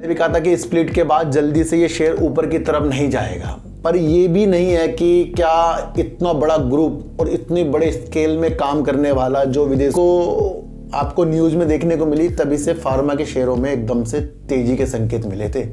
मैंने भी कहा था कि स्प्लिट के बाद जल्दी से ये शेयर ऊपर की तरफ नहीं जाएगा, पर ये भी नहीं है कि क्या इतना बड़ा ग्रुप और इतने बड़े स्केल में काम करने वाला जो विदेश को आपको न्यूज़ में देखने को मिली, तभी से फार्मा के शेयरों में एकदम से तेजी के संकेत मिले थे।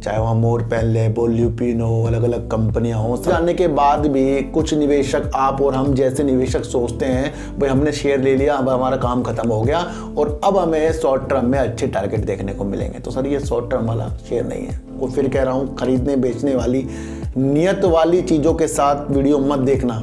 चाहे वहाँ मोर पहले बोल्यूपिन हो, अलग अलग कंपनियां हो, जानने के बाद भी कुछ निवेशक, आप और हम जैसे निवेशक सोचते हैं भाई हमने शेयर ले लिया, अब हमारा काम खत्म हो गया और अब हमें शॉर्ट टर्म में अच्छे टारगेट देखने को मिलेंगे। तो सर ये शॉर्ट टर्म वाला शेयर नहीं है। और फिर कह रहा हूँ, खरीदने बेचने वाली नियत वाली चीज़ों के साथ वीडियो मत देखना,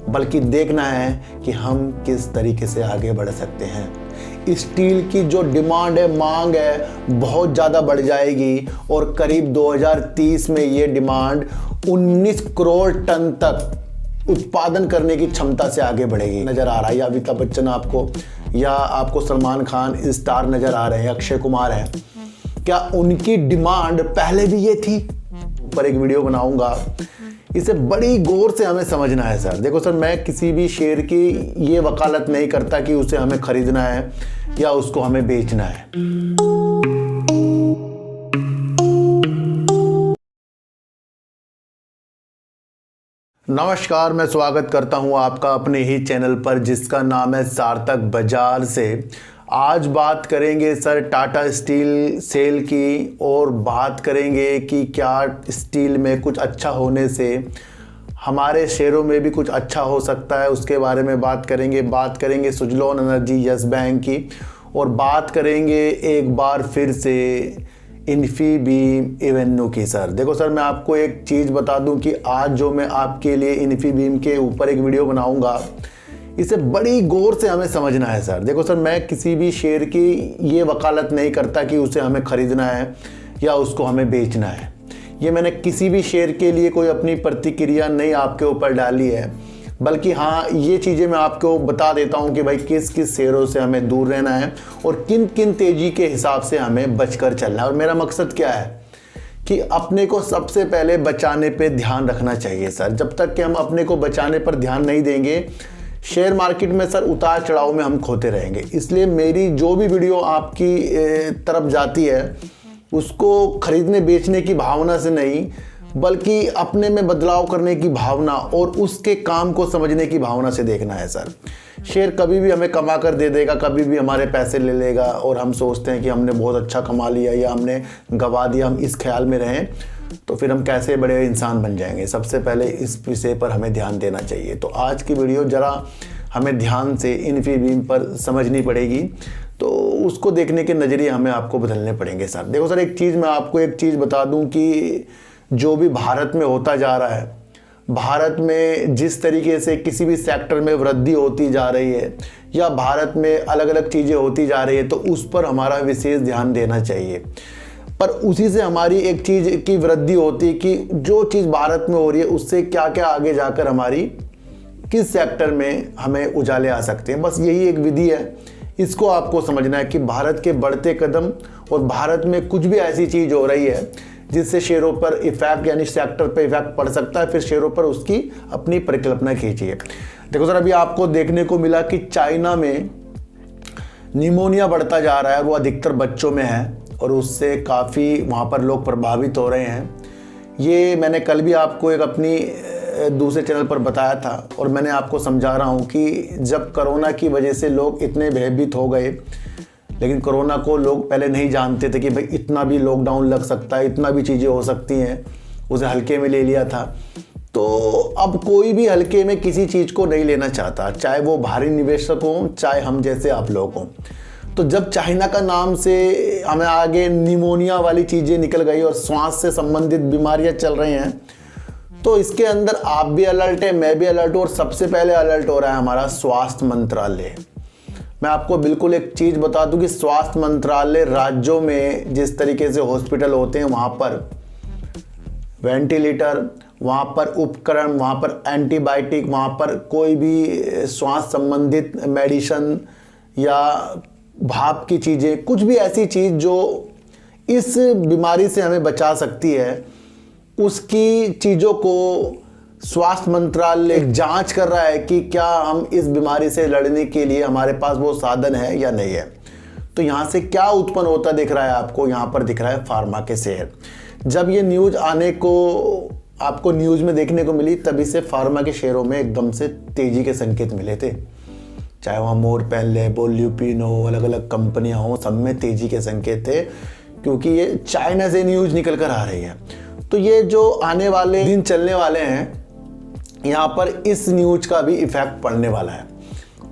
बल्कि देखना है कि हम किस तरीके से आगे बढ़ सकते हैं। स्टील की जो डिमांड है, मांग है, बहुत ज़्यादा बढ़ जाएगी और करीब 2030 में ये डिमांड 19 करोड़ टन तक उत्पादन करने की क्षमता से आगे बढ़ेगी। नज़र आ रहा है या अमिताभ बच्चन आपको, या आपको सलमान खान स्टार नज़र आ रहे हैं, अक्षय कुमार है, क्या उनकी डिमांड पहले भी ये थी? पर एक वीडियो बनाऊंगा, इसे बड़ी गौर से हमें समझना है सर। देखो सर, मैं किसी भी शेयर की ये वकालत नहीं करता कि उसे हमें खरीदना है या उसको हमें बेचना है। नमस्कार, मैं स्वागत करता हूं आपका अपने ही चैनल पर जिसका नाम है सार्थक बाजार से। आज बात करेंगे सर टाटा स्टील सेल की, और बात करेंगे कि क्या स्टील में कुछ अच्छा होने से हमारे शेयरों में भी कुछ अच्छा हो सकता है, उसके बारे में बात करेंगे सुजलॉन एनर्जी, यस बैंक की, और बात करेंगे एक बार फिर से इन्फीबीम एवेन्यू की। सर देखो सर, मैं आपको एक चीज़ बता दूं कि आज जो मैं आपके लिए इन्फीबीम के ऊपर एक वीडियो बनाऊंगा, इसे बड़ी गौर से हमें समझना है सर। देखो सर, मैं किसी भी शेयर की ये वकालत नहीं करता कि उसे हमें खरीदना है या उसको हमें बेचना है। ये मैंने किसी भी शेयर के लिए कोई अपनी प्रतिक्रिया नहीं आपके ऊपर डाली है, बल्कि हाँ ये चीज़ें मैं आपको बता देता हूँ कि भाई किस किस शेयरों से हमें दूर रहना है और किन किन तेज़ी के हिसाब से हमें बचकर चलना है। और मेरा मकसद क्या है कि अपने को सबसे पहले बचाने पे ध्यान रखना चाहिए सर। जब तक कि हम अपने को बचाने पर ध्यान नहीं देंगे, शेयर मार्केट में सर उतार चढ़ाव में हम खोते रहेंगे। इसलिए मेरी जो भी वीडियो आपकी तरफ जाती है, उसको खरीदने बेचने की भावना से नहीं, बल्कि अपने में बदलाव करने की भावना और उसके काम को समझने की भावना से देखना है सर। शेयर कभी भी हमें कमा कर दे देगा, कभी भी हमारे पैसे ले लेगा, और हम सोचते हैं कि हमने बहुत अच्छा कमा लिया या हमने गंवा दिया, हम इस ख्याल में रहें तो फिर हम कैसे बड़े इंसान बन जाएंगे। सबसे पहले इस विषय पर हमें ध्यान देना चाहिए। तो आज की वीडियो ज़रा हमें ध्यान से इन्फीबीम पर समझनी पड़ेगी, तो उसको देखने के नज़रिए हमें आपको बदलने पड़ेंगे सर। देखो सर, एक चीज़ मैं आपको एक चीज़ बता दूं कि जो भी भारत में होता जा रहा है, भारत में जिस तरीके से किसी भी सेक्टर में वृद्धि होती जा रही है या भारत में अलग अलग चीज़ें होती जा रही है, तो उस पर हमारा विशेष ध्यान देना चाहिए। पर उसी से हमारी एक चीज़ की वृद्धि होती है कि जो चीज़ भारत में हो रही है उससे क्या क्या आगे जाकर हमारी किस सेक्टर में हमें उजाले आ सकते हैं। बस यही एक विधि है, इसको आपको समझना है कि भारत के बढ़ते कदम और भारत में कुछ भी ऐसी चीज़ हो रही है जिससे शेयरों पर इफेक्ट यानी सेक्टर पर इफेक्ट पड़ सकता है, फिर शेयरों पर उसकी अपनी परिकल्पना कीजिए। देखो सर, अभी आपको देखने को मिला कि चाइना में निमोनिया बढ़ता जा रहा है, वो अधिकतर बच्चों में है और उससे काफ़ी वहाँ पर लोग प्रभावित हो रहे हैं। ये मैंने कल भी आपको एक अपनी दूसरे चैनल पर बताया था और मैंने आपको समझा रहा हूँ कि जब कोरोना की वजह से लोग इतने भयभीत हो गए, लेकिन कोरोना को लोग पहले नहीं जानते थे कि भाई इतना भी लॉकडाउन लग सकता है, इतना भी चीज़ें हो सकती हैं, उसे हल्के में ले लिया था। तो अब कोई भी हल्के में किसी चीज़ को नहीं लेना चाहता, चाहे वो भारी निवेशक हों, चाहे हम जैसे आप लोग हों। तो जब चाइना का नाम से हमें आगे निमोनिया वाली चीज़ें निकल गई और श्वास से संबंधित बीमारियां चल रही हैं, तो इसके अंदर आप भी अलर्ट है, मैं भी अलर्ट हूँ, और सबसे पहले अलर्ट हो रहा है हमारा स्वास्थ्य मंत्रालय। मैं आपको बिल्कुल एक चीज़ बता दूं कि स्वास्थ्य मंत्रालय राज्यों में जिस तरीके से हॉस्पिटल होते हैं, वहाँ पर वेंटिलेटर, वहाँ पर उपकरण, वहाँ पर एंटीबायोटिक, वहाँ पर कोई भी स्वास्थ्य संबंधित मेडिसिन या भाप की चीज़ें, कुछ भी ऐसी चीज़ जो इस बीमारी से हमें बचा सकती है, उसकी चीज़ों को स्वास्थ्य मंत्रालय जांच कर रहा है कि क्या हम इस बीमारी से लड़ने के लिए हमारे पास वो साधन है या नहीं है। तो यहाँ से क्या उत्पन्न होता दिख रहा है आपको, यहाँ पर दिख रहा है फार्मा के शेयर। जब ये न्यूज़ आने को आपको न्यूज़ में देखने को मिली, तभी से फार्मा के शेयरों में एकदम से तेज़ी के संकेत मिले थे। चाहे वहाँ मोरपैन लैब, ल्यूपिन हो, अलग अलग कंपनियाँ हों, सब में तेज़ी के संकेत थे, क्योंकि ये चाइना से न्यूज़ निकल कर आ रही है। तो ये जो आने वाले दिन चलने वाले हैं, यहाँ पर इस न्यूज़ का भी इफ़ेक्ट पड़ने वाला है।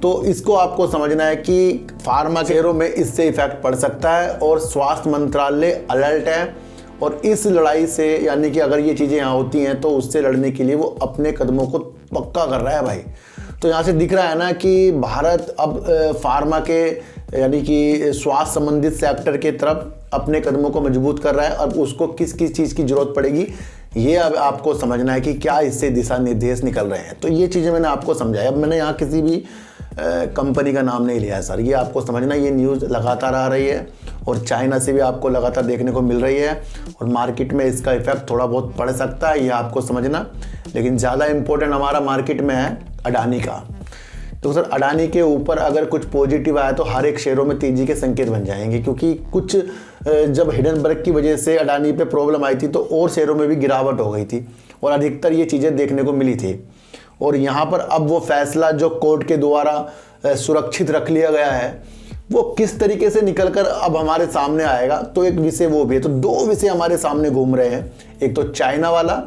तो इसको आपको समझना है कि फार्मा शेयरों में इससे इफ़ेक्ट पड़ सकता है, और स्वास्थ्य मंत्रालय अलर्ट है, और इस लड़ाई से, यानी कि अगर ये चीज़ें यहाँ होती हैं तो उससे लड़ने के लिए वो अपने कदमों को पक्का कर रहा है भाई। तो यहाँ से दिख रहा है ना कि भारत अब फार्मा के, यानी कि स्वास्थ्य संबंधित सेक्टर के तरफ अपने कदमों को मजबूत कर रहा है। अब उसको किस किस चीज़ की ज़रूरत पड़ेगी, ये अब आपको समझना है कि क्या इससे दिशा निर्देश निकल रहे हैं। तो ये चीज़ें मैंने आपको समझाया। अब मैंने यहाँ किसी भी कंपनी का नाम नहीं लिया है सर, ये आपको समझना, ये न्यूज़ लगातार आ रही है और चाइना से भी आपको लगातार देखने को मिल रही है, और मार्केट में इसका इफेक्ट थोड़ा बहुत पड़ सकता है, ये आपको समझना। लेकिन ज़्यादा इम्पोर्टेंट हमारा मार्केट में है अडानी का। तो सर अडानी के ऊपर अगर कुछ पॉजिटिव आया तो हर एक शेयरों में तेज़ी के संकेत बन जाएंगे, क्योंकि कुछ जब हिडनबर्ग की वजह से अडानी पे प्रॉब्लम आई थी तो और शेयरों में भी गिरावट हो गई थी, और अधिकतर ये चीज़ें देखने को मिली थी। और यहाँ पर अब वो फैसला जो कोर्ट के द्वारा सुरक्षित रख लिया गया है, वो किस तरीके से निकल कर अब हमारे सामने आएगा, तो एक विषय वो भी है। तो दो विषय हमारे सामने घूम रहे हैं, एक तो चाइना वाला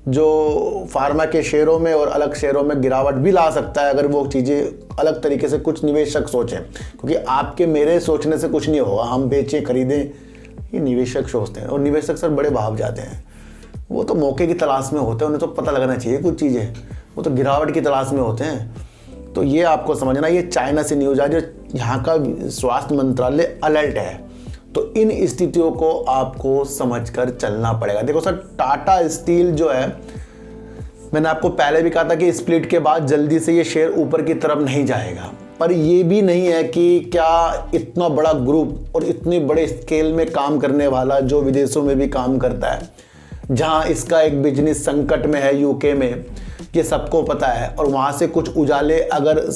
जो फार्मा के शेयरों में और अलग शेयरों में गिरावट भी ला सकता है अगर वो चीज़ें अलग तरीके से कुछ निवेशक सोचें, क्योंकि आपके मेरे सोचने से कुछ नहीं होगा। हम बेचें खरीदें, ये निवेशक सोचते हैं, और निवेशक सर बड़े भाव जाते हैं, वो तो मौके की तलाश में होते हैं, उन्हें तो पता लगना चाहिए कुछ चीज़ें, वो तो गिरावट की तलाश में होते हैं। तो ये आपको समझना, ये चाइना से न्यूज़ है, जो यहाँ का स्वास्थ्य मंत्रालय अलर्ट है। तो इन स्थितियों को आपको समझकर चलना पड़ेगा। देखो सर, टाटा स्टील जो है, मैंने आपको पहले भी कहा था कि स्प्लिट के बाद जल्दी से ये शेयर ऊपर की तरफ नहीं जाएगा, पर ये भी नहीं है कि क्या इतना बड़ा ग्रुप और इतने बड़े स्केल में काम करने वाला, जो विदेशों में भी काम करता है, जहां इसका एक बिजनेस संकट में है यूके में, ये सबको पता है, और वहां से कुछ उजाले अगर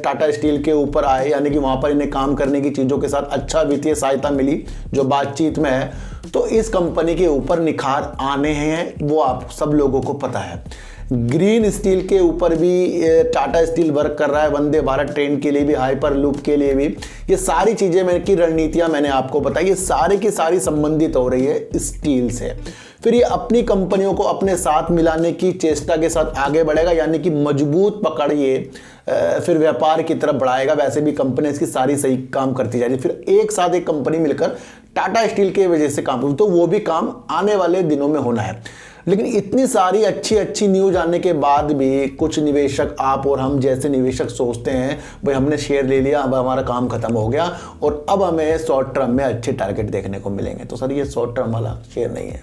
टाटा स्टील के ऊपर आए, यानी कि वहाँ पर इन्हें काम करने की चीज़ों के साथ अच्छा वित्तीय सहायता मिली जो बातचीत में है, तो इस कंपनी के ऊपर निखार आने हैं, वो आप सब लोगों को पता है। ग्रीन स्टील के ऊपर भी टाटा स्टील वर्क कर रहा है, वंदे भारत ट्रेन के लिए भी, हाइपर लूप के लिए भी। ये सारी चीज़ें की रणनीतियाँ मैंने आपको बताई, ये सारी की सारी संबंधित हो रही है स्टील से। फिर ये अपनी कंपनियों को अपने साथ मिलाने की चेष्टा के साथ आगे बढ़ेगा, यानी कि मजबूत पकड़ ये फिर व्यापार की तरफ बढ़ाएगा। वैसे भी कंपनी इसकी सारी सही काम करती जा रही है, फिर एक साथ एक कंपनी मिलकर टाटा स्टील के वजह से काम, तो वो भी काम आने वाले दिनों में होना है। लेकिन इतनी सारी अच्छी अच्छी न्यूज़ आने के बाद भी कुछ निवेशक, आप और हम जैसे निवेशक सोचते हैं भाई हमने शेयर ले लिया, अब हमारा काम खत्म हो गया और अब हमें शॉर्ट टर्म में अच्छे टारगेट देखने को मिलेंगे। तो सर ये शॉर्ट टर्म वाला शेयर नहीं है,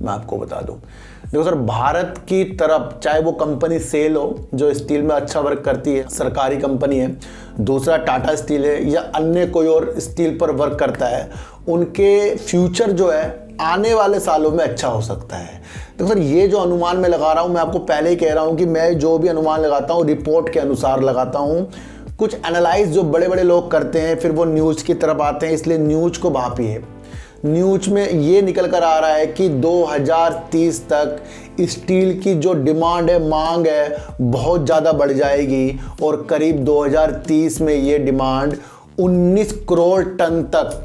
मैं आपको बता दूं। देखो सर, भारत की तरफ चाहे वो कंपनी सेल हो जो स्टील में अच्छा वर्क करती है, सरकारी कंपनी है, दूसरा टाटा स्टील है, या अन्य कोई और स्टील पर वर्क करता है, उनके फ्यूचर जो है आने वाले सालों में अच्छा हो सकता है। तो सर ये जो अनुमान मैं लगा रहा हूँ, मैं आपको पहले ही कह रहा हूँ कि मैं जो भी अनुमान लगाता हूँ रिपोर्ट के अनुसार लगाता हूँ। कुछ एनालाइज जो बड़े बड़े लोग करते हैं फिर वो न्यूज़ की तरफ आते हैं, इसलिए न्यूज़ को भापिए। न्यूज़ में ये निकल कर आ रहा है कि 2030 तक स्टील की जो डिमांड है, मांग है, बहुत ज़्यादा बढ़ जाएगी, और करीब 2030 में ये डिमांड 19 करोड़ टन तक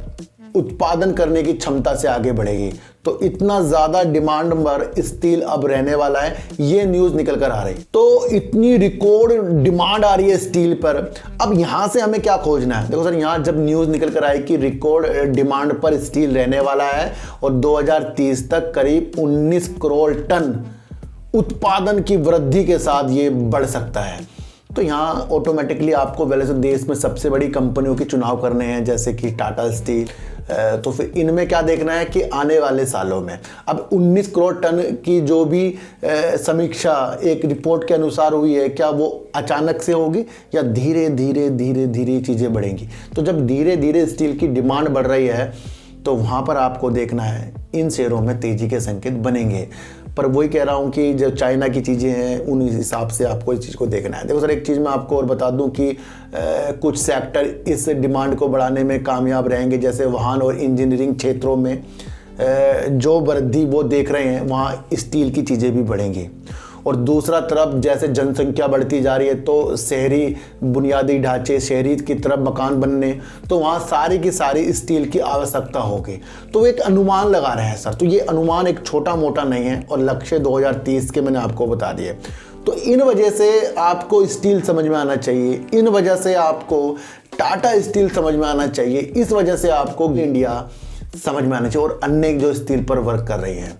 उत्पादन करने की क्षमता से आगे बढ़ेगी। तो इतना ज़्यादा डिमांड पर स्टील अब रहने वाला है, ये न्यूज़ निकल कर आ रही। तो इतनी रिकॉर्ड डिमांड आ रही है स्टील पर, अब यहाँ से हमें क्या खोजना है। देखो सर, यहाँ जब न्यूज़ निकल कर आई कि रिकॉर्ड डिमांड पर स्टील रहने वाला है और 2030 तक करीब 19 करोड़ टन उत्पादन की वृद्धि के साथ ये बढ़ सकता है, तो यहाँ ऑटोमेटिकली आपको पहले से देश में सबसे बड़ी कंपनियों के चुनाव करने हैं, जैसे कि टाटा स्टील। तो फिर इनमें क्या देखना है कि आने वाले सालों में अब 19 करोड़ टन की जो भी समीक्षा एक रिपोर्ट के अनुसार हुई है, क्या वो अचानक से होगी या धीरे धीरे धीरे धीरे चीज़ें बढ़ेंगी। तो जब धीरे धीरे स्टील की डिमांड बढ़ रही है तो वहाँ पर आपको देखना है इन शेयरों में तेज़ी के संकेत बनेंगे। पर वही कह रहा हूँ कि जो चाइना की चीज़ें हैं उन हिसाब से आपको इस चीज़ को देखना है। देखो सर, एक चीज़ मैं आपको और बता दूँ कि कुछ सेक्टर इस डिमांड को बढ़ाने में कामयाब रहेंगे, जैसे वाहन और इंजीनियरिंग क्षेत्रों में जो वृद्धि वो देख रहे हैं वहाँ स्टील की चीज़ें भी बढ़ेंगी। और दूसरा तरफ जैसे जनसंख्या बढ़ती जा रही है तो शहरी बुनियादी ढांचे, शहरी की तरफ मकान बनने, तो वहाँ सारी की सारी स्टील की आवश्यकता होगी। तो एक अनुमान लगा रहे हैं सर, तो ये अनुमान एक छोटा मोटा नहीं है और लक्ष्य 2030 के मैंने आपको बता दिए। तो इन वजह से आपको स्टील समझ में आना चाहिए, इन वजह से आपको टाटा स्टील समझ में आना चाहिए, इस वजह से आपको इंडिया समझ में आना चाहिए और अन्य जो स्टील पर वर्क कर रही हैं।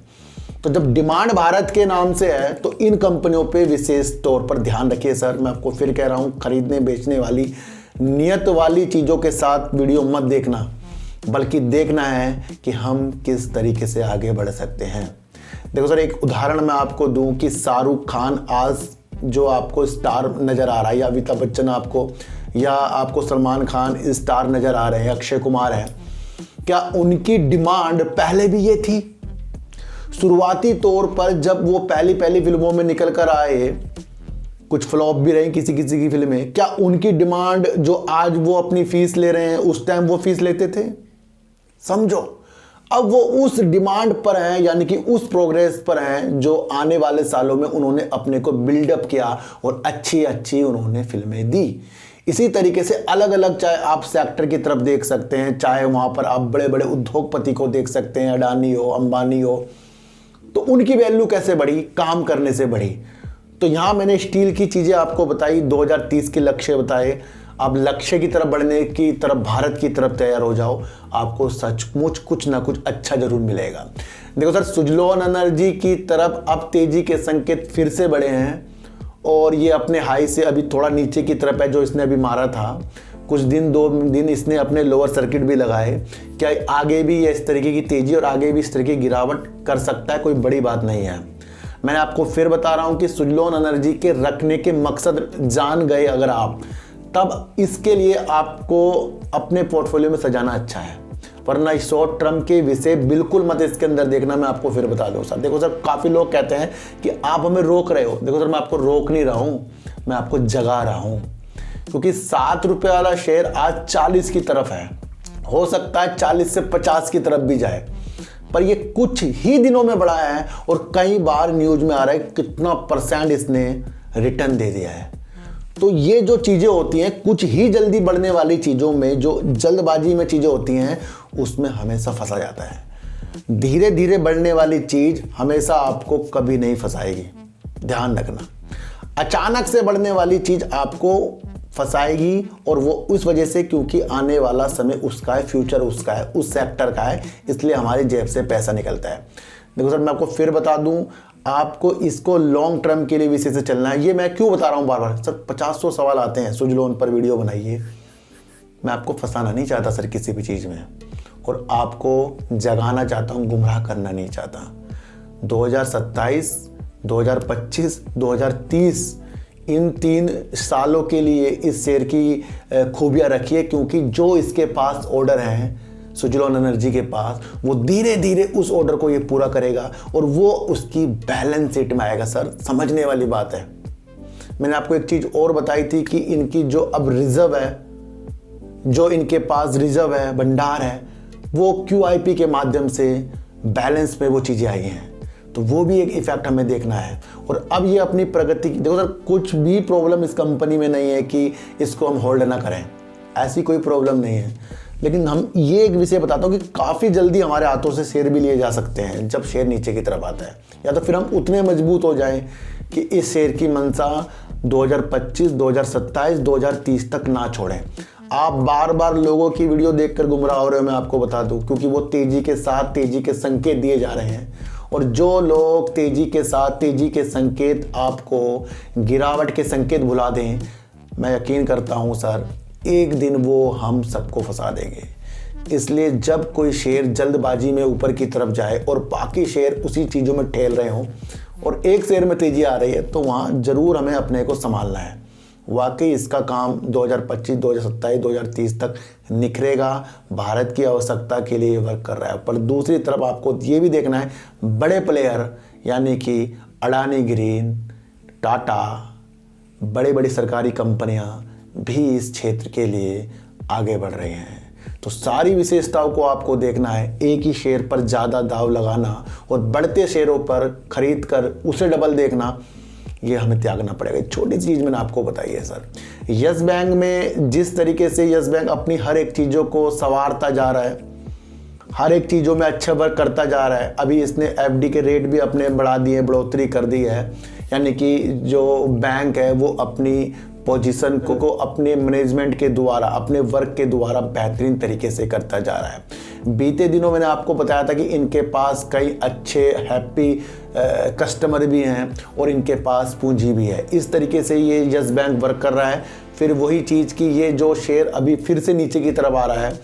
तो जब डिमांड भारत के नाम से है तो इन कंपनियों पे विशेष तौर पर ध्यान रखिए सर। मैं आपको फिर कह रहा हूँ, खरीदने बेचने वाली नियत वाली चीज़ों के साथ वीडियो मत देखना, बल्कि देखना है कि हम किस तरीके से आगे बढ़ सकते हैं। देखो सर, एक उदाहरण मैं आपको दूं कि शाहरुख खान आज जो आपको स्टार नज़र आ रहा है, या अमिताभ बच्चन आपको, या आपको सलमान खान स्टार नज़र आ रहे हैं, अक्षय कुमार हैं, क्या उनकी डिमांड पहले भी ये थी? शुरुआती तौर पर जब वो पहली फिल्मों में निकल कर आए, कुछ फ्लॉप भी रही किसी किसी की फिल्में, क्या उनकी डिमांड जो आज वो अपनी फीस ले रहे हैं उस टाइम वो फीस लेते थे? समझो, अब वो उस डिमांड पर हैं, यानी कि उस प्रोग्रेस पर हैं जो आने वाले सालों में उन्होंने अपने को बिल्डअप किया और अच्छी अच्छी उन्होंने फिल्में दी। इसी तरीके से अलग अलग, चाहे आप सेक्टर की तरफ देख सकते हैं, चाहे वहाँ पर आप बड़े बड़े उद्योगपति को देख सकते हैं, अडानी हो, अंबानी हो, तो उनकी वैल्यू कैसे बढ़ी? काम करने से बढ़ी। तो यहाँ मैंने स्टील की चीज़ें आपको बताई, 2030 के लक्ष्य बताए। आप लक्ष्य की तरफ बढ़ने की तरफ, भारत की तरफ तैयार हो जाओ, आपको सचमुच कुछ ना कुछ अच्छा जरूर मिलेगा। देखो सर, सुजलॉन एनर्जी की तरफ अब तेजी के संकेत फिर से बढ़े हैं और ये अपने हाई से अभी थोड़ा नीचे की तरफ है जो इसने अभी मारा था। कुछ दिन, 2 दिन इसने अपने लोअर सर्किट भी लगाए। क्या आगे भी ये इस तरीके की तेजी और आगे भी इस तरीके की गिरावट कर सकता है? कोई बड़ी बात नहीं है। मैंने आपको फिर बता रहा हूं कि सुजलॉन एनर्जी के रखने के मकसद जान गए अगर आप, तब इसके लिए आपको अपने पोर्टफोलियो में सजाना अच्छा है, वरना शॉर्ट टर्म के विषय बिल्कुल मत इसके अंदर देखना। मैं आपको फिर बता दूं सर। देखो सर, काफ़ी लोग कहते हैं कि आप हमें रोक रहे हो। देखो सर, मैं आपको रोक नहीं रहा हूँ, मैं आपको जगा रहा हूँ, क्योंकि 7 रुपये वाला शेयर आज 40 की तरफ है, हो सकता है 40 से 50 की तरफ भी जाए, पर ये कुछ ही दिनों में बढ़ा है और कई बार न्यूज में आ रहा है कितना % इसने रिटर्न दे दिया है। तो ये जो चीज़ें होती हैं, कुछ ही जल्दी बढ़ने वाली चीज़ों में, जो जल्दबाजी में चीज़ें होती हैं, उसमें हमेशा फंसा जाता है। धीरे धीरे बढ़ने वाली चीज़ हमेशा आपको कभी नहीं फंसाएगी, ध्यान रखना। अचानक से बढ़ने वाली चीज़ आपको फंसाएगी, और वो उस वजह से क्योंकि आने वाला समय उसका है, फ्यूचर उसका है, उस सेक्टर का है, इसलिए हमारी जेब से पैसा निकलता है। देखो सर, मैं आपको फिर बता दूं, आपको इसको लॉन्ग टर्म के लिए विषय से चलना है। ये मैं क्यों बता रहा हूँ बार बार? सर 50 सवाल आते हैं, सुजलॉन पर वीडियो बनाइए। मैं आपको फंसाना नहीं चाहता सर किसी भी चीज़ में, और आपको जगाना चाहता हूँ, गुमराह करना नहीं चाहता। 2027, 2025, 2030 इन 3 सालों के लिए इस शेयर की खूबियाँ रखिए, क्योंकि जो इसके पास ऑर्डर हैं सुजलॉन एनर्जी के पास, वो धीरे धीरे उस ऑर्डर को ये पूरा करेगा और वो उसकी बैलेंस शीट में आएगा। सर समझने वाली बात है। मैंने आपको एक चीज़ और बताई थी कि इनकी जो अब रिजर्व है, जो इनके पास रिजर्व है, भंडार है, वो QIP के माध्यम से बैलेंस में वो चीज़ें आई हैं, तो वो भी एक इफेक्ट हमें देखना है। और अब ये अपनी प्रगति, देखो सर, कुछ भी प्रॉब्लम इस कंपनी में नहीं है कि इसको हम होल्ड ना करें, ऐसी कोई प्रॉब्लम नहीं है। लेकिन हम ये एक विषय बताता हूँ कि काफ़ी जल्दी हमारे हाथों से शेयर भी लिए जा सकते हैं जब शेयर नीचे की तरफ आता है, या तो फिर हम उतने मजबूत हो जाएं कि इस शेयर की मंशा 2025, 2027, 2030 तक ना छोड़ें। आप बार बार लोगों की वीडियो देखकर गुमराह हो रहे हो, मैं आपको बता दूं, क्योंकि वो तेजी के साथ तेजी के संकेत दिए जा रहे हैं, और जो लोग तेजी के साथ तेजी के संकेत आपको गिरावट के संकेत भुला दें, मैं यकीन करता हूं सर एक दिन वो हम सबको फंसा देंगे। इसलिए जब कोई शेयर जल्दबाजी में ऊपर की तरफ जाए और बाकी शेयर उसी चीज़ों में ठेल रहे हों और एक शेयर में तेजी आ रही है, तो वहाँ ज़रूर हमें अपने को संभालना है। वाकई इसका काम 2025, 2027, 2030 तक निखरेगा। भारत की आवश्यकता के लिए वर्क कर रहा है। पर दूसरी तरफ आपको ये भी देखना है, बड़े प्लेयर यानी कि अडानी ग्रीन, टाटा, बड़े बड़ी सरकारी कंपनियां भी इस क्षेत्र के लिए आगे बढ़ रही हैं। तो सारी विशेषताओं को आपको देखना है। एक ही शेयर पर ज़्यादा दाव लगाना और बढ़ते शेयरों पर खरीद कर उसे डबल देखना, ये हमें त्यागना पड़ेगा। एक छोटी सी चीज़ मैंने आपको बताई है सर। यस बैंक में जिस तरीके से यस बैंक अपनी हर एक चीज़ों को संवारता जा रहा है, हर एक चीज़ों में अच्छा वर्क करता जा रहा है। अभी इसने एफडी के रेट भी अपने बढ़ा दिए, बढ़ोतरी कर दी है। यानी कि जो बैंक है वो अपनी पोजीशन को अपने मैनेजमेंट के द्वारा, अपने वर्क के द्वारा बेहतरीन तरीके से करता जा रहा है। बीते दिनों मैंने आपको बताया था कि इनके पास कई अच्छे हैप्पी कस्टमर भी हैं और इनके पास पूंजी भी है। इस तरीके से ये यस बैंक वर्क कर रहा है। फिर वही चीज़ कि ये जो शेयर अभी फिर से नीचे की तरफ आ रहा है,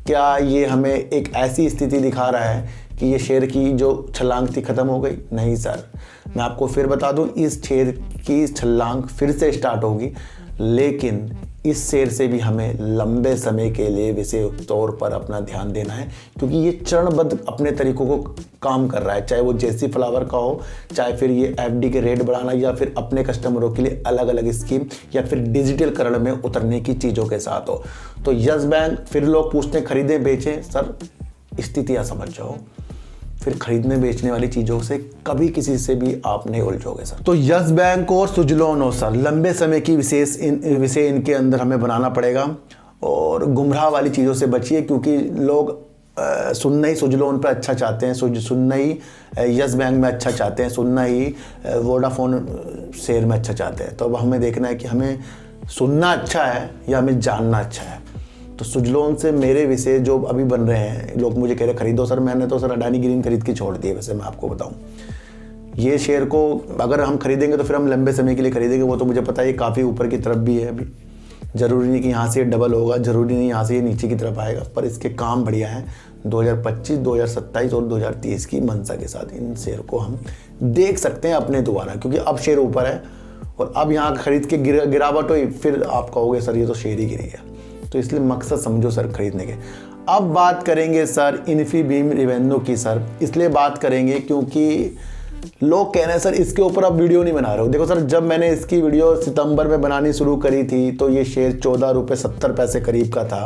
क्या ये हमें एक ऐसी स्थिति दिखा रहा है कि ये शेयर की जो छलांग थी ख़त्म हो गई? नहीं सर, मैं आपको फिर बता दूं, इस शेयर की छलांग फिर से स्टार्ट होगी, लेकिन इस शेयर से भी हमें लंबे समय के लिए विशेष तौर पर अपना ध्यान देना है, क्योंकि ये चरणबद्ध अपने तरीकों को काम कर रहा है। चाहे वो जेसी फ्लावर का हो, चाहे फिर ये एफडी के रेट बढ़ाना, या फिर अपने कस्टमरों के लिए अलग अलग स्कीम, या फिर डिजिटलकरण में उतरने की चीज़ों के साथ हो। तो यस बैंक, फिर लोग पूछते हैं खरीदें बेचें। सर स्थितियाँ समझ जाओ, फिर खरीदने बेचने वाली चीज़ों से कभी किसी से भी आप नहीं उलझोगे सर। तो यस बैंक और सुजलॉन हो सर, लंबे समय की विषय इनके अंदर हमें बनाना पड़ेगा। और गुमराह वाली चीज़ों से बचिए, क्योंकि लोग सुनना ही सुजलॉन पर अच्छा चाहते हैं, सुनना ही यस बैंक में अच्छा चाहते हैं, सुनना ही वोडाफोन शेयर में अच्छा चाहते हैं। तो अब हमें देखना है कि हमें सुनना अच्छा है या हमें जानना अच्छा है। तो सुजलॉन से मेरे विषय जो अभी बन रहे हैं, लोग मुझे कह रहे खरीदो सर। मैंने तो सर अडानी ग्रीन खरीद के छोड़ दिए। वैसे मैं आपको बताऊं, ये शेयर को अगर हम खरीदेंगे तो फिर हम लंबे समय के लिए खरीदेंगे। वो तो मुझे पता है काफ़ी ऊपर की तरफ भी है। अभी ज़रूरी नहीं कि यहाँ से डबल होगा, ज़रूरी नहीं यहाँ से ये नीचे की तरफ आएगा, पर इसके काम बढ़िया हैं। 2025, 2027 और 2030 की मंशा के साथ इन शेयर को हम देख सकते हैं अपने द्वारा, क्योंकि अब शेयर ऊपर है और अब यहाँ खरीद के गिरावट हुई, फिर आप कहोगे सर ये तो शेयर ही गिरी है। तो इसलिए मकसद समझो सर खरीदने के। अब बात करेंगे सर इन्फीबीम रेवेन्यू की सर, इसलिए बात करेंगे क्योंकि लोग कह रहे हैं सर इसके ऊपर आप वीडियो नहीं बना रहे हो। देखो सर, जब मैंने इसकी वीडियो सितंबर में बनानी शुरू करी थी तो ये शेयर 14 रुपये 70 पैसे करीब का था।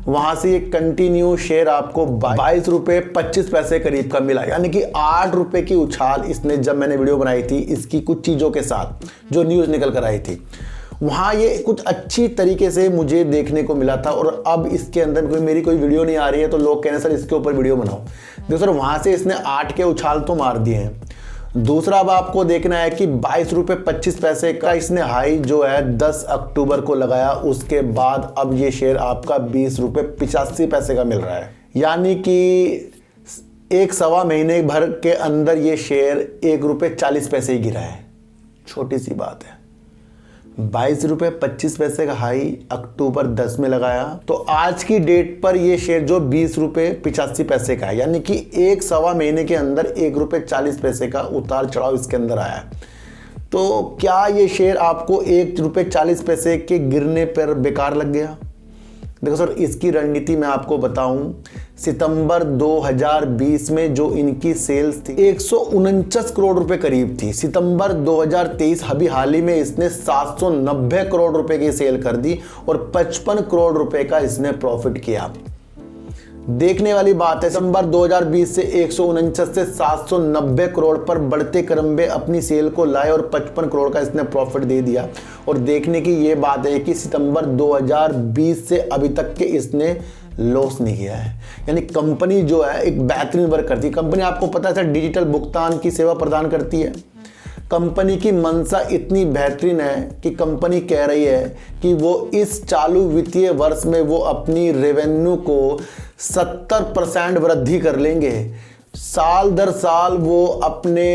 वहाँ से ये कंटिन्यू शेयर आपको 22 रुपये 25 पैसे करीब का मिला, यानी कि 8 रुपये की उछाल इसने जब मैंने वीडियो बनाई थी इसकी कुछ चीज़ों के साथ जो न्यूज़ निकल कर आई थी, वहाँ ये कुछ अच्छी तरीके से मुझे देखने को मिला था। और अब इसके अंदर मेरी कोई वीडियो नहीं आ रही है तो लोग कह रहे हैं सर इसके ऊपर वीडियो बनाओ। देखो सर, वहाँ से इसने 8 के उछाल तो मार दिए हैं। दूसरा अब आपको देखना है कि 22 रुपये 25 पैसे का इसने हाई जो है 10 अक्टूबर को लगाया। उसके बाद अब ये शेयर आपका 20 रुपये 85 पैसे का मिल रहा है, यानी कि एक सवा महीने भर के अंदर ये शेयर 1 रुपये 40 पैसे ही गिरा है। छोटी सी बात है। 22 रुपये 25 पैसे का हाई अक्टूबर 10 में लगाया, तो आज की डेट पर ये शेयर जो 20 रुपये 85 पैसे का है, यानी कि एक सवा महीने के अंदर 1 रुपये 40 पैसे का उतार चढ़ाव इसके अंदर आया। तो क्या ये शेयर आपको 1 रुपये 40 पैसे के गिरने पर बेकार लग गया? देखो सर, इसकी रणनीति मैं आपको बताऊं, सितंबर 2020 में जो इनकी सेल्स थी 149 करोड़ रुपए करीब थी। सितंबर 2023 अभी हाल ही में इसने 790 करोड़ रुपए की सेल कर दी और 55 करोड़ रुपए का इसने प्रॉफिट किया। देखने वाली बात है, सितंबर 2020 से 149 से 790 करोड़ पर बढ़ते क्रम में अपनी सेल को लाए और 55 करोड़ का इसने प्रॉफिट दे दिया। और देखने की ये बात है कि सितंबर 2020 से अभी तक के इसने लॉस नहीं किया है, यानी कंपनी जो है एक बेहतरीन वर्क करती है। कंपनी आपको पता है डिजिटल भुगतान की सेवा प्रदान करती है। कंपनी की मंशा इतनी बेहतरीन है कि कंपनी कह रही है कि वो इस चालू वित्तीय वर्ष में वो अपनी रेवेन्यू को 70% वृद्धि कर लेंगे। साल दर साल वो अपने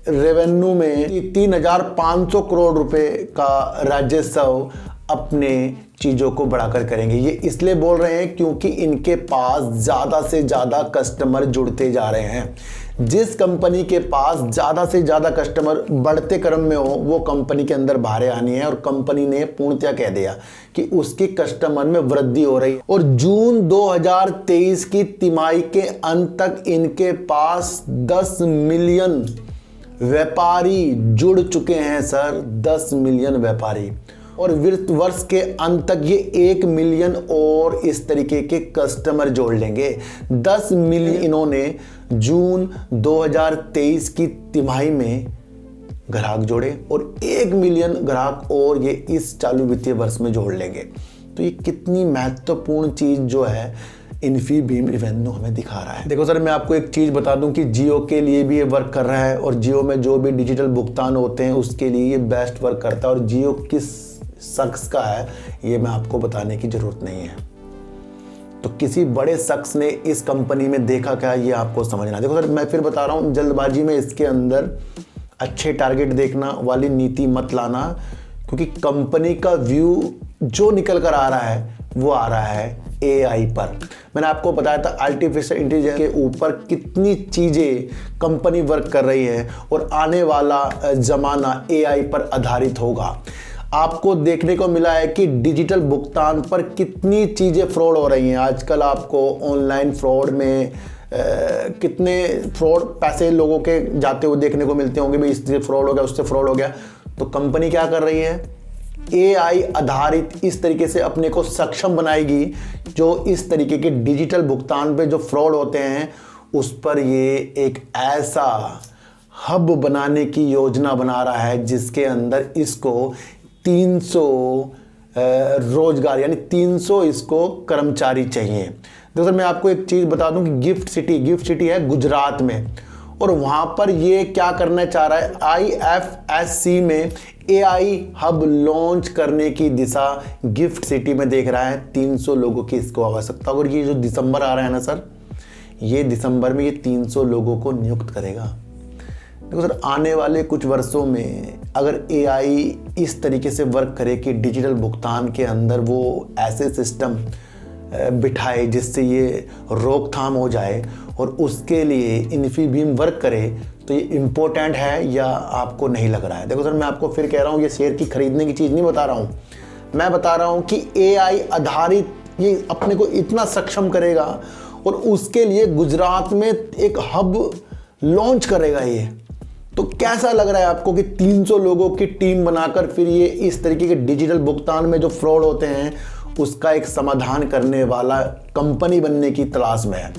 रेवेन्यू में 3,500 करोड़ रुपए का राजस्व अपने चीज़ों को बढ़ाकर करेंगे। ये इसलिए बोल रहे हैं क्योंकि इनके पास ज़्यादा से ज़्यादा कस्टमर जुड़ते जा रहे हैं। जिस कंपनी के पास ज़्यादा से ज़्यादा कस्टमर बढ़ते क्रम में हो, वो कंपनी के अंदर बाहर आनी है। और कंपनी ने पूर्णतः कह दिया कि उसके कस्टमर में वृद्धि हो रही है। और जून 2023 की तिमाही के अंत तक इनके पास 10 मिलियन व्यापारी जुड़ चुके हैं सर, 10 मिलियन व्यापारी। और वित्त वर्ष के अंत तक ये 1 मिलियन और इस तरीके के कस्टमर जोड़ लेंगे। 10 मिलियन इन्होंने जून 2023 की तिमाही में ग्राहक जोड़े और 1 मिलियन ग्राहक और ये इस चालू वित्तीय वर्ष में जोड़ लेंगे। तो ये कितनी महत्वपूर्ण चीज़ जो है इन्फीबीम रेवेन्यू हमें दिखा रहा है। देखो सर, मैं आपको एक चीज़ बता दूं कि जियो के लिए भी ये वर्क कर रहा है और जियो में जो भी डिजिटल भुगतान होते हैं उसके लिए ये बेस्ट वर्क करता है। और जियो किस शख्स का है ये मैं आपको बताने की ज़रूरत नहीं है। तो किसी बड़े शख्स ने इस कंपनी में देखा क्या, ये आपको समझना। देखो सर, मैं फिर बता रहा हूँ, जल्दबाजी में इसके अंदर अच्छे टारगेट देखना वाली नीति मत लाना, क्योंकि कंपनी का व्यू जो निकल कर आ रहा है वो आ रहा है AI पर। मैंने आपको बताया था आर्टिफिशियल इंटेलिजेंस के ऊपर कितनी चीज़ें कंपनी वर्क कर रही है और आने वाला ज़माना AI पर आधारित होगा। आपको देखने को मिला है कि डिजिटल भुगतान पर कितनी चीज़ें फ्रॉड हो रही हैं। आजकल आपको ऑनलाइन फ्रॉड में कितने फ्रॉड पैसे लोगों के जाते हुए देखने को मिलते होंगे, भाई इससे फ्रॉड हो गया, उससे फ्रॉड हो गया। तो कंपनी क्या कर रही है, AI आधारित इस तरीके से अपने को सक्षम बनाएगी, जो इस तरीके के डिजिटल भुगतान पे जो फ्रॉड होते हैं उस पर ये एक ऐसा हब बनाने की योजना बना रहा है जिसके अंदर इसको 300 रोजगार यानी 300 इसको कर्मचारी चाहिए। देखो सर, मैं आपको एक चीज़ बता दूं कि गिफ्ट सिटी है गुजरात में, और वहाँ पर ये क्या करना चाह रहा है, IFSC में AI हब लॉन्च करने की दिशा गिफ्ट सिटी में देख रहा है। 300 लोगों की इसको आवश्यकता। और ये जो दिसंबर आ रहा है ना सर, ये दिसंबर में ये 300 लोगों को नियुक्त करेगा। देखो सर, आने वाले कुछ वर्षों में अगर AI इस तरीके से वर्क करे कि डिजिटल भुगतान के अंदर वो ऐसे सिस्टम बिठाए जिससे ये रोकथाम हो जाए और उसके लिए इन्फीबीम वर्क करे, तो ये इम्पोर्टेंट है या आपको नहीं लग रहा है। देखो सर, मैं आपको फिर कह रहा हूँ, ये शेयर की खरीदने की चीज़ नहीं बता रहा हूँ। मैं बता रहा हूँ कि AI आधारित ये अपने को इतना सक्षम करेगा और उसके लिए गुजरात में एक हब लॉन्च करेगा ये। तो कैसा लग रहा है आपको कि 300 लोगों की टीम बनाकर फिर ये इस तरीके के डिजिटल भुगतान में जो फ्रॉड होते हैं उसका एक समाधान करने वाला कंपनी बनने की तलाश में है।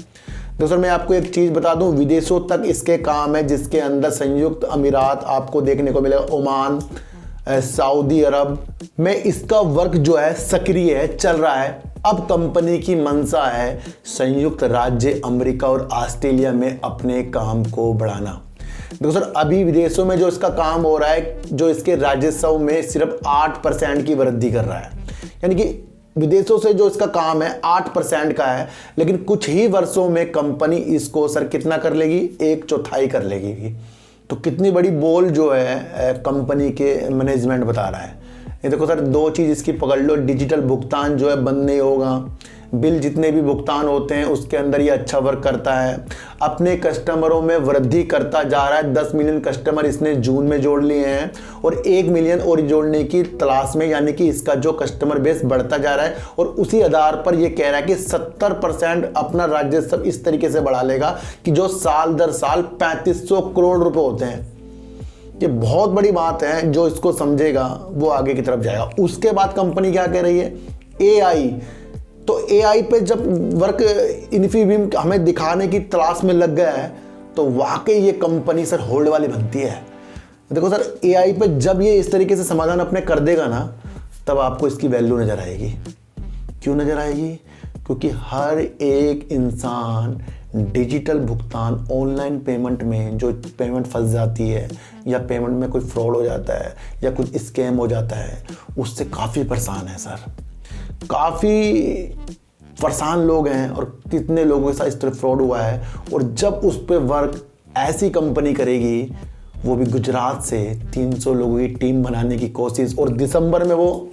दोस्तों, मैं आपको एक चीज़ बता दूं, विदेशों तक इसके काम है, जिसके अंदर संयुक्त अमीरात आपको देखने को मिलेगा, ओमान, सऊदी अरब में इसका वर्क जो है सक्रिय है, चल रहा है। अब कंपनी की मंशा है संयुक्त राज्य अमेरिका और ऑस्ट्रेलिया में अपने काम को बढ़ाना। देखो सर, अभी विदेशों में जो इसका काम हो रहा है, जो इसके राजस्व में सिर्फ 8% की वृद्धि कर रहा है, यानी कि विदेशों से जो इसका काम है 8% का है, लेकिन कुछ ही वर्षों में कंपनी इसको सर कितना कर लेगी, 1/4 कर लेगी। तो कितनी बड़ी बोल जो है कंपनी के मैनेजमेंट बता रहा है। ये देखो सर, दो चीज़ इसकी पकड़ लो, डिजिटल भुगतान जो है बंद नहीं होगा, बिल जितने भी भुगतान होते हैं उसके अंदर ये अच्छा वर्क करता है, अपने कस्टमरों में वृद्धि करता जा रहा है। 10 मिलियन कस्टमर इसने जून में जोड़ लिए हैं और 1 मिलियन और जोड़ने की तलाश में, यानी कि इसका जो कस्टमर बेस बढ़ता जा रहा है। और उसी आधार पर ये कह रहा है कि 70% अपना राजस्व इस तरीके से बढ़ा लेगा कि जो साल दर साल 3500 करोड़ रुपए होते हैं। ये बहुत बड़ी बात है, जो इसको समझेगा वो आगे की तरफ जाएगा। उसके बाद कंपनी क्या कह रही है, AI। तो AI पे जब वर्क इन्फीबीम हमें दिखाने की तलाश में लग गया है तो वाकई ये कंपनी सर होल्ड वाली बनती है। देखो सर, AI पे जब ये इस तरीके से समाधान अपने कर देगा ना, तब आपको इसकी वैल्यू नजर आएगी। क्यों नजर आएगी? क्योंकि हर एक इंसान डिजिटल भुगतान, ऑनलाइन पेमेंट में जो पेमेंट फंस जाती है या पेमेंट में कोई फ्रॉड हो जाता है या कुछ स्कैम हो जाता है, उससे काफ़ी परेशान है सर। काफ़ी परेशान लोग हैं और कितने लोगों के साथ इस तरह फ्रॉड हुआ है। और जब उस पर वर्क ऐसी कंपनी करेगी, वो भी गुजरात से 300 लोगों की टीम बनाने की कोशिश, और दिसंबर में वो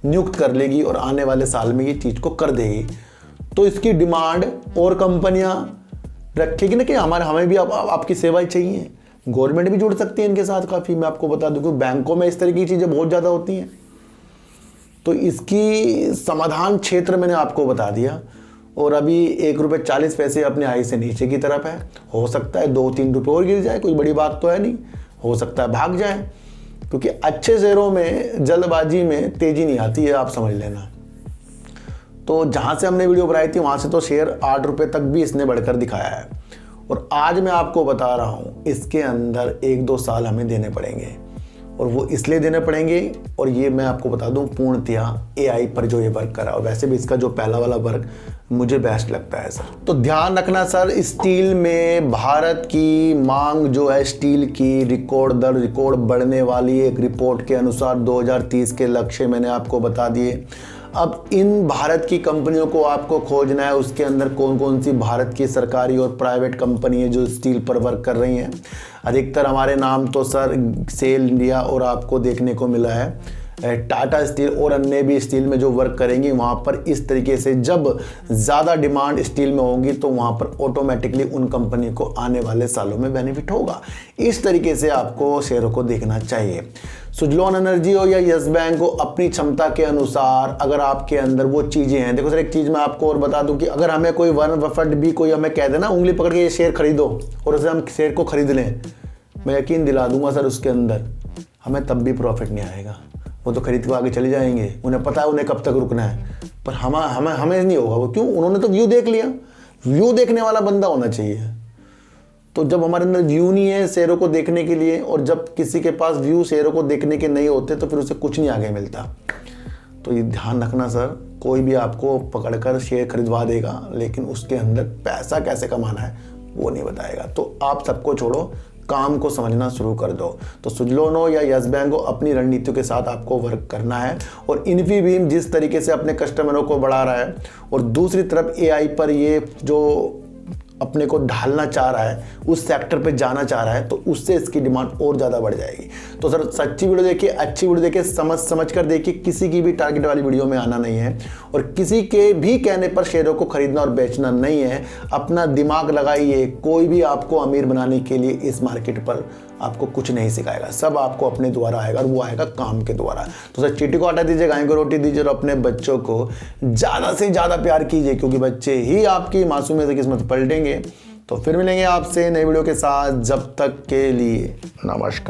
नियुक्त कर लेगी और आने वाले साल में ये चीज़ को कर देगी। तो इसकी डिमांड और कंपनियां रखेगी ना कि हमें भी आपकी सेवाएं चाहिए। गवर्नमेंट भी जुड़ सकती है इनके साथ काफ़ी। मैं आपको बता दूं कि बैंकों में इस तरह की चीज़ें बहुत ज़्यादा होती हैं। तो इसकी समाधान क्षेत्र मैंने आपको बता दिया। और अभी ₹1.40 अपने हाई से नीचे की तरफ है। हो सकता है 2-3 रुपये और गिर जाए, कोई बड़ी बात तो है नहीं। हो सकता है भाग जाए, क्योंकि अच्छे शेयरों में जल्दबाजी में तेज़ी नहीं आती है, आप समझ लेना। तो जहाँ से हमने वीडियो बनाई थी वहाँ से तो शेयर 8 रुपये तक भी इसने बढ़कर दिखाया है। और आज मैं आपको बता रहा हूँ इसके अंदर 1-2 साल हमें देने पड़ेंगे, और वो इसलिए देने पड़ेंगे। और ये मैं आपको बता दूं पूर्णतया AI पर जो ये वर्क करा, और वैसे भी इसका जो पहला वाला वर्क मुझे बेस्ट लगता है सर। तो ध्यान रखना सर, स्टील में भारत की मांग जो है स्टील की रिकॉर्ड दर रिकॉर्ड बढ़ने वाली। एक रिपोर्ट के अनुसार 2030 के लक्ष्य मैंने आपको बता दिए। अब इन भारत की कंपनियों को आपको खोजना है, उसके अंदर कौन कौन सी भारत की सरकारी और प्राइवेट कंपनी है जो स्टील पर वर्क कर रही हैं। अधिकतर हमारे नाम तो सर सेल इंडिया और आपको देखने को मिला है टाटा स्टील और अन्य भी स्टील में जो वर्क करेंगी। वहाँ पर इस तरीके से जब ज़्यादा डिमांड स्टील में होगी तो वहाँ पर ऑटोमेटिकली उन कंपनी को आने वाले सालों में बेनिफिट होगा। इस तरीके से आपको शेयरों को देखना चाहिए। सुजलॉन एनर्जी हो या यस बैंक हो, अपनी क्षमता के अनुसार अगर आपके अंदर वो चीज़ें हैं। देखो सर, एक चीज़ मैं आपको और बता दूं कि अगर हमें कोई वन बफेट भी कोई हमें कह दे ना उंगली पकड़ के ये शेयर खरीदो, और उसे हम शेयर को खरीद लें, मैं यकीन दिला दूंगा सर उसके अंदर हमें तब भी प्रॉफिट नहीं आएगा। वो तो खरीद के आगे चले जाएंगे, उन्हें पता है उन्हें कब तक रुकना है, पर हमें नहीं होगा। वो क्यों? उन्होंने तो व्यू देख लिया। व्यू देखने वाला बंदा होना चाहिए। तो जब हमारे अंदर व्यू नहीं है शेयरों को देखने के लिए, और जब किसी के पास व्यू शेयरों को देखने के नहीं होते, तो फिर उसे कुछ नहीं आगे मिलता। तो ये ध्यान रखना सर, कोई भी आपको पकड़कर शेयर खरीदवा देगा, लेकिन उसके अंदर पैसा कैसे कमाना है वो नहीं बताएगा। तो आप सबको छोड़ो, काम को समझना शुरू कर दो। तो सुजलॉन हो या यस बैंक हो, अपनी रणनीतियों के साथ आपको वर्क करना है। और इन्फीबीम जिस तरीके से अपने कस्टमरों को बढ़ा रहा है, और दूसरी तरफ AI पर ये जो अपने को ढालना चाह रहा है, उस सेक्टर पे जाना चाह रहा है, तो उससे इसकी डिमांड और ज़्यादा बढ़ जाएगी। तो सर सच्ची वीडियो देखिए, अच्छी वीडियो देखिए, समझ कर देखिए। किसी की भी टारगेट वाली वीडियो में आना नहीं है, और किसी के भी कहने पर शेयरों को खरीदना और बेचना नहीं है। अपना दिमाग लगाइए। कोई भी आपको अमीर बनाने के लिए इस मार्केट पर आपको कुछ नहीं सिखाएगा, सब आपको अपने द्वारा आएगा, और वो आएगा काम के द्वारा। तो सर चीटी को हटा दीजिए, गाय को रोटी दीजिए, और अपने बच्चों को ज़्यादा से ज़्यादा प्यार कीजिए, क्योंकि बच्चे ही आपकी मासूमियत की किस्मत पलटेंगे। तो फिर मिलेंगे आपसे नई वीडियो के साथ, जब तक के लिए नमस्कार।